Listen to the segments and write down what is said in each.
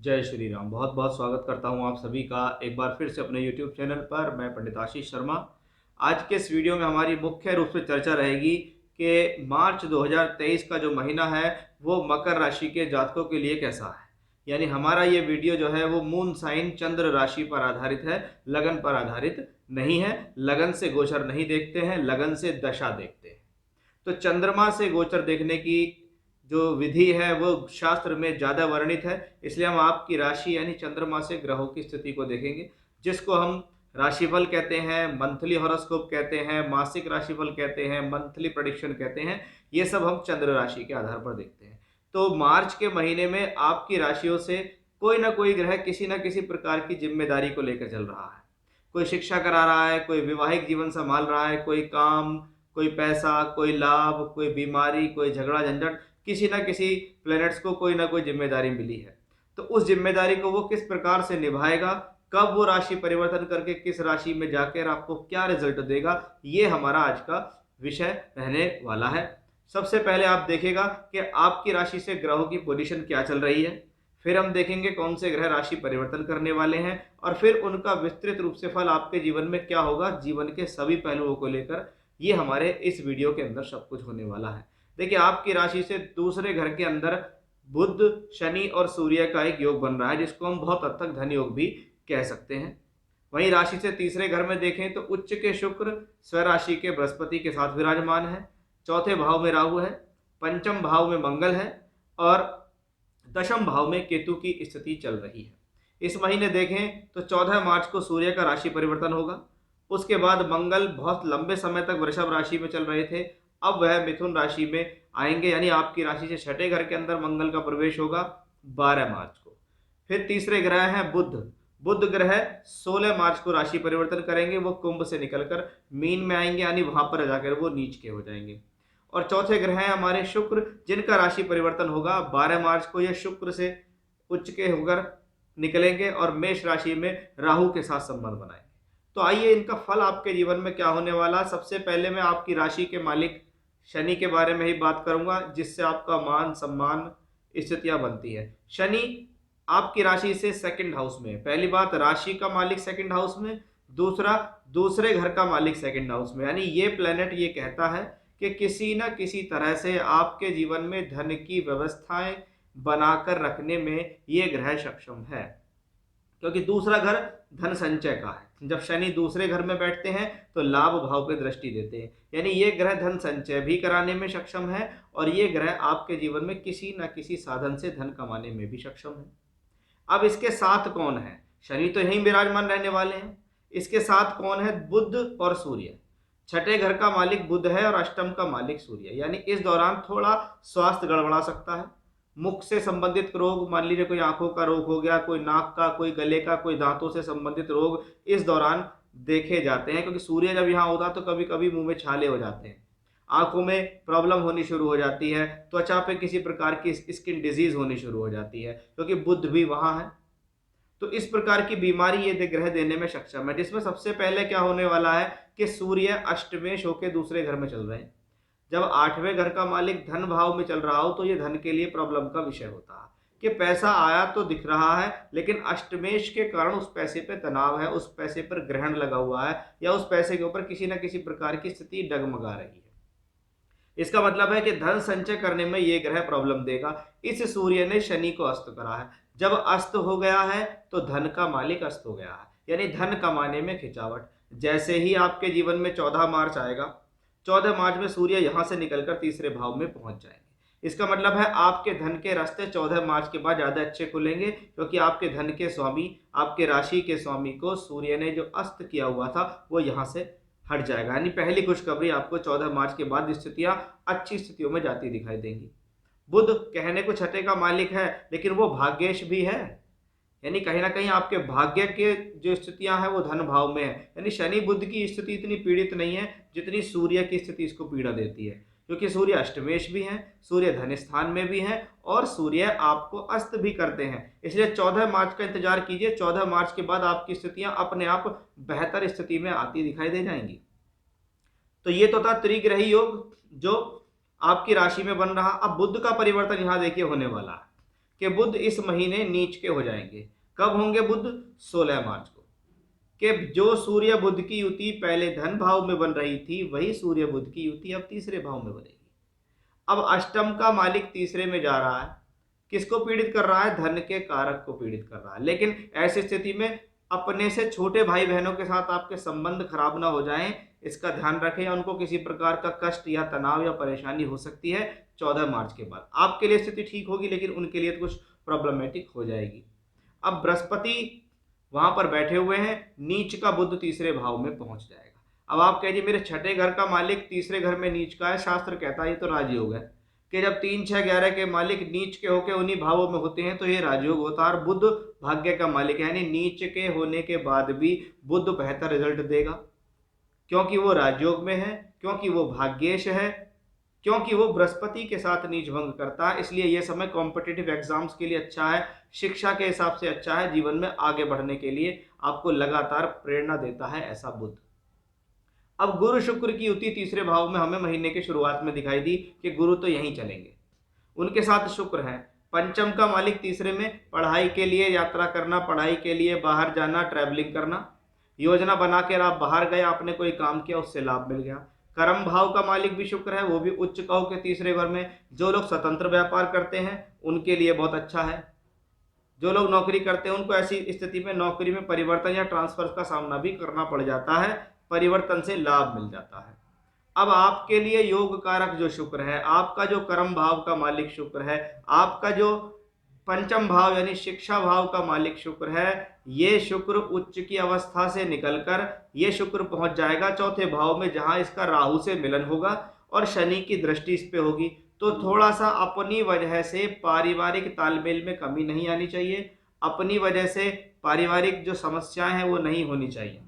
जय श्री राम। बहुत बहुत स्वागत करता हूं आप सभी का एक बार फिर से अपने YouTube चैनल पर। मैं पंडित आशीष शर्मा। आज के इस वीडियो में हमारी मुख्य रूप से चर्चा रहेगी कि मार्च 2023 का जो महीना है वो मकर राशि के जातकों के लिए कैसा है। यानी हमारा ये वीडियो जो है वो मून साइन चंद्र राशि पर आधारित है, लगन पर आधारित नहीं है। लगन से गोचर नहीं देखते हैं, लगन से दशा देखते हैं। तो चंद्रमा से गोचर देखने की जो विधि है वो शास्त्र में ज़्यादा वर्णित है, इसलिए हम आपकी राशि यानी चंद्रमा से ग्रहों की स्थिति को देखेंगे, जिसको हम राशिफल कहते हैं, मंथली हॉरोस्कोप कहते हैं, मासिक राशिफल कहते हैं, मंथली प्रेडिक्शन कहते हैं। ये सब हम चंद्र राशि के आधार पर देखते हैं। तो मार्च के महीने में आपकी राशियों से कोई ना कोई ग्रह किसी न किसी प्रकार की जिम्मेदारी को लेकर चल रहा है। कोई शिक्षा करा रहा है, कोई वैवाहिक जीवन संभाल रहा है, कोई काम, कोई पैसा, कोई लाभ, कोई बीमारी, कोई झगड़ा झंझट, किसी ना किसी प्लैनेट्स को कोई ना कोई जिम्मेदारी मिली है। तो उस जिम्मेदारी को वो किस प्रकार से निभाएगा, कब वो राशि परिवर्तन करके किस राशि में जाकर आपको क्या रिजल्ट देगा, ये हमारा आज का विषय रहने वाला है। सबसे पहले आप देखेगा कि आपकी राशि से ग्रहों की पोजीशन क्या चल रही है। फिर हम देखेंगे कौन से ग्रह राशि परिवर्तन करने वाले हैं और फिर उनका विस्तृत रूप से फल आपके जीवन में क्या होगा, जीवन के सभी पहलुओं को लेकर। ये हमारे इस वीडियो के अंदर सब कुछ होने वाला है। देखिए, आपकी राशि से दूसरे घर के अंदर बुध, शनि और सूर्य का एक योग बन रहा है, जिसको हम बहुत हद तक धन योग भी कह सकते हैं। वहीं राशि से तीसरे घर में देखें तो उच्च के शुक्र स्वराशि के बृहस्पति के साथ विराजमान है, चौथे भाव में राहु है, पंचम भाव में मंगल है और दशम भाव में केतु की स्थिति चल रही है। इस महीने देखें तो 14 मार्च को सूर्य का राशि परिवर्तन होगा। उसके बाद मंगल बहुत लंबे समय तक वृषभ राशि में चल रहे थे, अब वह मिथुन राशि में आएंगे, यानी आपकी राशि से छठे घर के अंदर मंगल का प्रवेश होगा 12 मार्च को। फिर तीसरे ग्रह हैं बुध। बुध ग्रह 16 मार्च को राशि परिवर्तन करेंगे, वो कुंभ से निकलकर मीन में आएंगे, यानी वहां पर जाकर वो नीच के हो जाएंगे। और चौथे ग्रह हैं हमारे शुक्र, जिनका राशि परिवर्तन होगा 12 मार्च को। यह शुक्र से उच्च के होकर निकलेंगे और मेष राशि में राहु के साथ संबंध बनाएंगे। तो आइए इनका फल आपके जीवन में क्या होने वाला। सबसे पहले मैं आपकी राशि के मालिक शनि के बारे में ही बात करूंगा, जिससे आपका मान सम्मान स्थितियां बनती है। शनि आपकी राशि से सेकंड हाउस में, पहली बात राशि का मालिक सेकंड हाउस में, दूसरा दूसरे घर का मालिक सेकंड हाउस में। यानी ये प्लेनेट ये कहता है कि किसी न किसी तरह से आपके जीवन में धन की व्यवस्थाएं बनाकर रखने में ये ग्रह सक्षम है, क्योंकि दूसरा घर धन संचय का है। जब शनि दूसरे घर में बैठते हैं तो लाभ भाव पे दृष्टि देते हैं, यानी ये ग्रह धन संचय भी कराने में सक्षम है और ये ग्रह आपके जीवन में किसी न किसी साधन से धन कमाने में भी सक्षम है। अब इसके साथ कौन है? शनि तो यहीं विराजमान रहने वाले हैं। इसके साथ कौन है? बुध और सूर्य। छठे घर का मालिक बुध है और अष्टम का मालिक सूर्य, यानी इस दौरान थोड़ा स्वास्थ्य गड़बड़ा सकता है। मुख से संबंधित रोग, मान लीजिए कोई आंखों का रोग हो गया, कोई नाक का, कोई गले का, कोई दांतों से संबंधित रोग इस दौरान देखे जाते हैं, क्योंकि सूर्य जब यहाँ होता है तो कभी कभी मुंह में छाले हो जाते हैं, आंखों में प्रॉब्लम होनी शुरू हो जाती है, त्वचा पे किसी प्रकार की स्किन डिजीज होनी शुरू हो जाती है, क्योंकि बुध भी वहां है। तो इस प्रकार की बीमारी ये ग्रह देने में सक्षम है, जिसमें सबसे पहले क्या होने वाला है कि सूर्य अष्टमेश होकर दूसरे घर में चल रहे हैं। जब आठवें घर का मालिक धन भाव में चल रहा हो तो ये धन के लिए प्रॉब्लम का विषय होता है कि पैसा आया तो दिख रहा है, लेकिन अष्टमेश के कारण उस पैसे पे तनाव है, उस पैसे पर ग्रहण लगा हुआ है, या उस पैसे के ऊपर किसी न किसी प्रकार की स्थिति डगमगा रही है। इसका मतलब है कि धन संचय करने में ये ग्रह प्रॉब्लम देगा। इस सूर्य ने शनि को अस्त करा है। जब अस्त हो गया है तो धन का मालिक अस्त हो गया है, यानी धन कमाने में खिंचावट। जैसे ही आपके जीवन में 14 मार्च आएगा, 14 मार्च में सूर्य यहां से निकलकर तीसरे भाव में पहुंच जाएंगे। इसका मतलब है आपके धन के रास्ते 14 मार्च के बाद ज्यादा अच्छे खुलेंगे, क्योंकि आपके धन के स्वामी, आपके राशि के स्वामी को सूर्य ने जो अस्त किया हुआ था वो यहाँ से हट जाएगा। यानी पहली खुशखबरी आपको 14 मार्च के बाद स्थितियां अच्छी स्थितियों में जाती दिखाई देंगी। बुध कहने को छठे का मालिक है, लेकिन वो भाग्येश भी है, यानी कहीं ना कहीं आपके भाग्य के जो स्थितियां हैं वो धन भाव में है। यानी शनि बुध की स्थिति इतनी पीड़ित नहीं है जितनी सूर्य की स्थिति इसको पीड़ा देती है, क्योंकि सूर्य अष्टमेश भी है, सूर्य धन स्थान में भी है और सूर्य आपको अस्त भी करते हैं। इसलिए 14 मार्च का इंतजार कीजिए। 14 मार्च के बाद आपकी स्थितियां अपने आप बेहतर स्थिति में आती दिखाई दे जाएंगी। तो ये तो था त्रिग्रही योग जो आपकी राशि में बन रहा। अब बुध का परिवर्तन यहां देखिए होने वाला है। कि बुध इस महीने नीच के हो जाएंगे। कब होंगे बुध? 16 मार्च को। कि जो सूर्य बुध की युति पहले धन भाव में बन रही थी, वही सूर्य बुध की युति अब तीसरे भाव में बनेगी। अब अष्टम का मालिक तीसरे में जा रहा है, किसको पीड़ित कर रहा है? धन के कारक को पीड़ित कर रहा है। लेकिन ऐसी स्थिति में अपने से छोटे भाई बहनों के साथ आपके संबंध खराब ना हो जाएं, इसका ध्यान रखें, या उनको किसी प्रकार का कष्ट या तनाव या परेशानी हो सकती है 14 मार्च के बाद। आपके लिए स्थिति ठीक होगी, लेकिन उनके लिए तो कुछ प्रॉब्लमेटिक हो जाएगी। अब बृहस्पति वहां पर बैठे हुए हैं, नीच का बुध तीसरे भाव में पहुंच जाएगा। अब आप कहिए मेरे छठे घर का मालिक तीसरे घर में नीच का है, शास्त्र कहता है ये तो राजयोग है कि जब 3, 6, 11 के मालिक नीच के होकर उन्हीं भावों में होते हैं तो ये राजयोग होता है। और बुध भाग्य का मालिक है, यानी नीच के होने के बाद भी बुध बेहतर रिजल्ट देगा, क्योंकि वो राजयोग में है, क्योंकि वो भाग्येश है, क्योंकि वो बृहस्पति के साथ नीच भंग करता है। इसलिए यह समय कॉम्पिटिटिव एग्जाम्स के लिए अच्छा है, शिक्षा के हिसाब से अच्छा है, जीवन में आगे बढ़ने के लिए आपको लगातार प्रेरणा देता है ऐसा बुध। अब गुरु शुक्र की युति तीसरे भाव में हमें महीने के शुरुआत में दिखाई दी कि गुरु तो यहीं चलेंगे, उनके साथ शुक्र है। पंचम का मालिक तीसरे में, पढ़ाई के लिए यात्रा करना, पढ़ाई के लिए बाहर जाना, ट्रैवलिंग करना, योजना बनाकर आप बाहर गए, आपने कोई काम किया, उससे लाभ मिल गया। कर्म भाव का मालिक भी शुक्र है, वो भी उच्च कहो के तीसरे घर में। जो लोग स्वतंत्र व्यापार करते हैं उनके लिए बहुत अच्छा है। जो लोग नौकरी करते हैं उनको ऐसी स्थिति में नौकरी में परिवर्तन या ट्रांसफर का सामना भी करना पड़ जाता है, परिवर्तन से लाभ मिल जाता है। अब आपके लिए योग कारक जो शुक्र है, आपका जो कर्म भाव का मालिक शुक्र है, आपका जो पंचम भाव यानी शिक्षा भाव का मालिक शुक्र है, ये शुक्र उच्च की अवस्था से निकलकर ये शुक्र पहुंच जाएगा चौथे भाव में, जहां इसका राहु से मिलन होगा और शनि की दृष्टि इस पे होगी। तो थोड़ा सा अपनी वजह से पारिवारिक तालमेल में कमी नहीं आनी चाहिए, अपनी वजह से पारिवारिक जो समस्याएं हैं वो नहीं होनी चाहिए,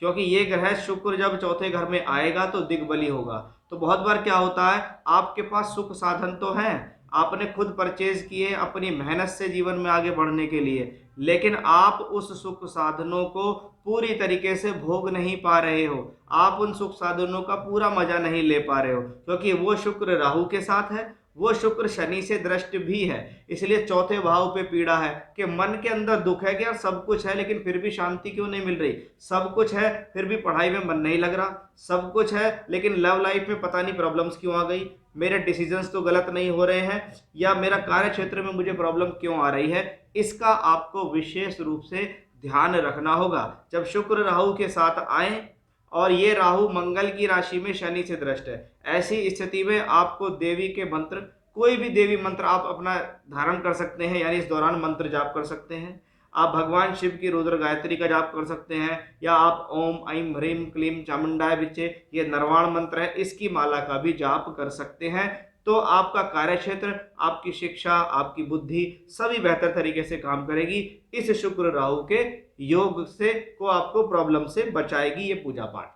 क्योंकि ये ग्रह शुक्र जब चौथे घर में आएगा तो दिग्बली होगा। तो बहुत बार क्या होता है, आपके पास सुख साधन तो हैं, आपने खुद परचेज किए अपनी मेहनत से जीवन में आगे बढ़ने के लिए, लेकिन आप उस सुख साधनों को पूरी तरीके से भोग नहीं पा रहे हो, आप उन सुख साधनों का पूरा मजा नहीं ले पा रहे हो, क्योंकि वो शुक्र राहु के साथ है, वो शुक्र शनि से दृष्ट भी है। इसलिए चौथे भाव पे पीड़ा है कि मन के अंदर दुख है कि यार सब कुछ है लेकिन फिर भी शांति क्यों नहीं मिल रही, सब कुछ है फिर भी पढ़ाई में मन नहीं लग रहा, सब कुछ है लेकिन लव लाइफ में पता नहीं प्रॉब्लम्स क्यों आ गई, मेरे डिसीजंस तो गलत नहीं हो रहे हैं, या मेरा कार्य क्षेत्र में मुझे प्रॉब्लम क्यों आ रही है। इसका आपको विशेष रूप से ध्यान रखना होगा। जब शुक्र राहु के साथ आए और ये राहु मंगल की राशि में शनि से दृष्ट है, ऐसी स्थिति में आपको देवी के मंत्र, कोई भी देवी मंत्र आप अपना धारण कर सकते हैं, यानी इस दौरान मंत्र जाप कर सकते हैं। आप भगवान शिव की रुद्र गायत्री का जाप कर सकते हैं, या आप ओम ऐं ह्रीं क्लीं चामुंडाय विचे, ये नरवाण मंत्र है, इसकी माला का भी जाप कर सकते हैं। तो आपका कार्यक्षेत्र, आपकी शिक्षा, आपकी बुद्धि सभी बेहतर तरीके से काम करेगी। इस शुक्र राहु के योग से को आपको प्रॉब्लम से बचाएगी ये पूजा पाठ।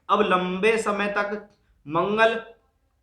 अब लंबे समय तक मंगल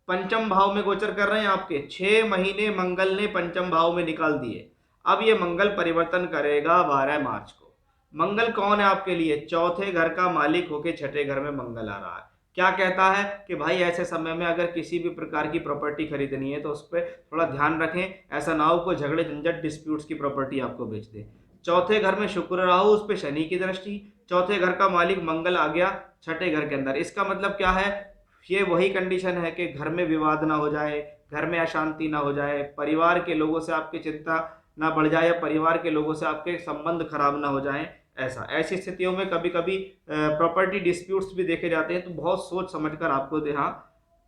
पंचम भाव में गोचर कर रहे हैं, आपके 6 महीने मंगल ने पंचम भाव में निकाल दिए। अब ये मंगल परिवर्तन करेगा 12 मार्च को। मंगल कौन है आपके लिए? चौथे घर का मालिक होके छठे घर में मंगल आ रहा है। क्या कहता है कि भाई ऐसे समय में अगर किसी भी प्रकार की प्रॉपर्टी खरीदनी है तो उस पर थोड़ा ध्यान रखें, ऐसा ना हो कोई झगड़े झंझट डिस्प्यूट्स की प्रॉपर्टी आपको बेच दे। चौथे घर में शुक्र राहु, उस पर शनि की दृष्टि, चौथे घर का मालिक मंगल आ गया छठे घर के अंदर। इसका मतलब क्या है? ये वही कंडीशन है कि घर में विवाद ना हो जाए, घर में अशांति ना हो जाए, परिवार के लोगों से आपकी चिंता ना बढ़ जाए, या परिवार के लोगों से आपके संबंध खराब ना हो जाए। ऐसी स्थितियों में कभी कभी प्रॉपर्टी डिस्प्यूट्स भी देखे जाते हैं, तो बहुत सोच समझकर आपको यहाँ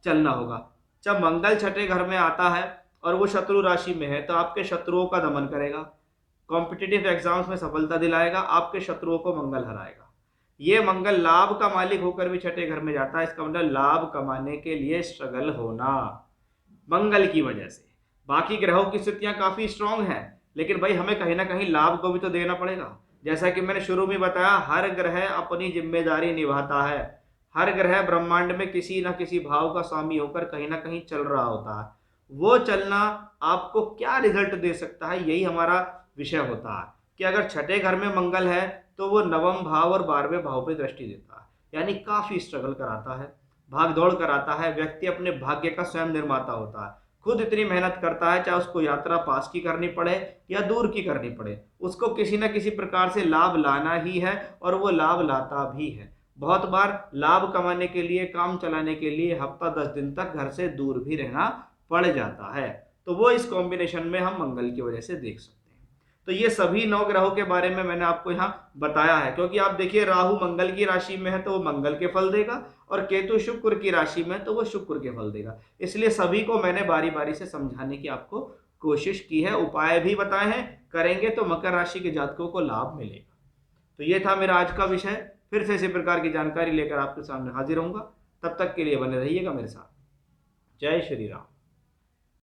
चलना होगा। जब मंगल छठे घर में आता है और वो शत्रु राशि में है तो आपके शत्रुओं का दमन करेगा, कॉम्पिटिटिव एग्जाम्स में सफलता दिलाएगा, आपके शत्रुओं को मंगल हराएगा। ये मंगल लाभ का मालिक होकर भी छठे घर में जाता है, इसका मतलब लाभ कमाने के लिए स्ट्रगल होना मंगल की वजह से। बाकी ग्रहों की स्थितियां काफी स्ट्रांग हैं, लेकिन भाई हमें कहीं ना कहीं लाभ को भी तो देना पड़ेगा। जैसा कि मैंने शुरू में बताया, हर ग्रह अपनी जिम्मेदारी निभाता है, हर ग्रह ब्रह्मांड में किसी न किसी भाव का स्वामी होकर कहीं ना कहीं चल रहा होता है। वो चलना आपको क्या रिजल्ट दे सकता है, यही हमारा विषय होता है कि अगर छठे घर में मंगल है तो वो नवम भाव और 12वें भाव पे दृष्टि देता है, यानी काफी स्ट्रगल कराता है, भाग दौड़ कराता है। व्यक्ति अपने भाग्य का स्वयं निर्माता होता है। खुद इतनी मेहनत करता है, चाहे उसको यात्रा पास की करनी पड़े या दूर की करनी पड़े, उसको किसी न किसी प्रकार से लाभ लाना ही है और वो लाभ लाता भी है। बहुत बार लाभ कमाने के लिए, काम चलाने के लिए हफ्ता 10 दिन तक घर से दूर भी रहना पड़ जाता है। तो वो इस कॉम्बिनेशन में हम मंगल की वजह से देख सकते हैं। तो ये सभी 9 ग्रहों के बारे में मैंने आपको यहाँ बताया है, क्योंकि आप देखिए राहु मंगल की राशि में है तो वो मंगल के फल देगा, और केतु शुक्र की राशि में है तो वो शुक्र के फल देगा। इसलिए सभी को मैंने बारी बारी से समझाने की आपको कोशिश की है, उपाय भी बताए हैं, करेंगे तो मकर राशि के जातकों को लाभ मिलेगा। तो ये था मेरा आज का विषय। फिर से इसी प्रकार की जानकारी लेकर आपके सामने हाजिर होऊंगा। तब तक के लिए बने रहिएगा मेरे साथ। जय श्री राम।